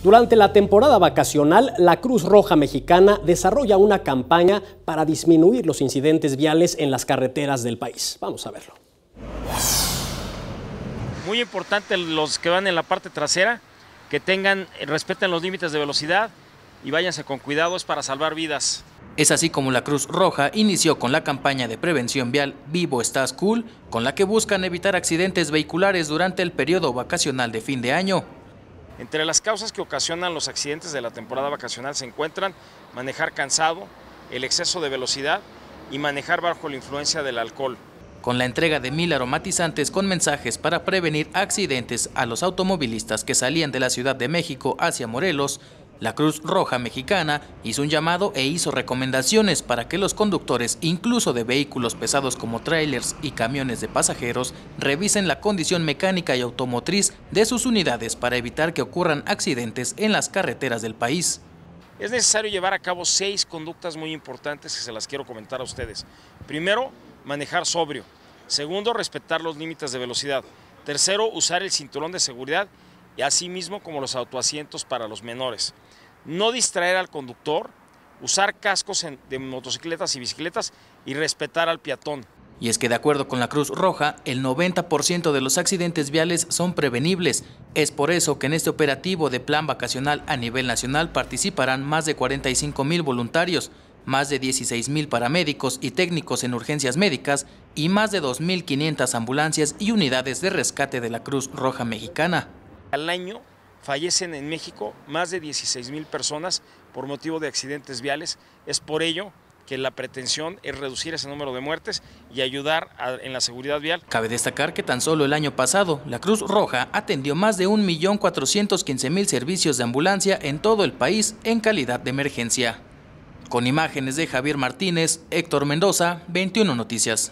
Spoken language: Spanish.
Durante la temporada vacacional, la Cruz Roja Mexicana desarrolla una campaña para disminuir los incidentes viales en las carreteras del país. Vamos a verlo. Muy importante los que van en la parte trasera, que respeten los límites de velocidad y váyanse con cuidado, es para salvar vidas. Es así como la Cruz Roja inició con la campaña de prevención vial Vivo Estás Cool, con la que buscan evitar accidentes vehiculares durante el periodo vacacional de fin de año. Entre las causas que ocasionan los accidentes de la temporada vacacional se encuentran manejar cansado, el exceso de velocidad y manejar bajo la influencia del alcohol. Con la entrega de 1000 aromatizantes con mensajes para prevenir accidentes a los automovilistas que salían de la Ciudad de México hacia Morelos, la Cruz Roja Mexicana hizo un llamado e hizo recomendaciones para que los conductores, incluso de vehículos pesados como trailers y camiones de pasajeros, revisen la condición mecánica y automotriz de sus unidades para evitar que ocurran accidentes en las carreteras del país. Es necesario llevar a cabo 6 conductas muy importantes que se las quiero comentar a ustedes. Primero, manejar sobrio. Segundo, respetar los límites de velocidad. Tercero, usar el cinturón de seguridad y asimismo como los autoasientos para los menores. No distraer al conductor, usar cascos de motocicletas y bicicletas y respetar al peatón. Y es que de acuerdo con la Cruz Roja, el 90% de los accidentes viales son prevenibles. Es por eso que en este operativo de plan vacacional a nivel nacional participarán más de 45,000 voluntarios, más de 16,000 paramédicos y técnicos en urgencias médicas y más de 2,500 ambulancias y unidades de rescate de la Cruz Roja Mexicana. Al año fallecen en México más de 16,000 personas por motivo de accidentes viales. Es por ello que la pretensión es reducir ese número de muertes y ayudar en la seguridad vial. Cabe destacar que tan solo el año pasado, la Cruz Roja atendió más de 1,415,000 servicios de ambulancia en todo el país en calidad de emergencia. Con imágenes de Javier Martínez, Héctor Mendoza, 21 Noticias.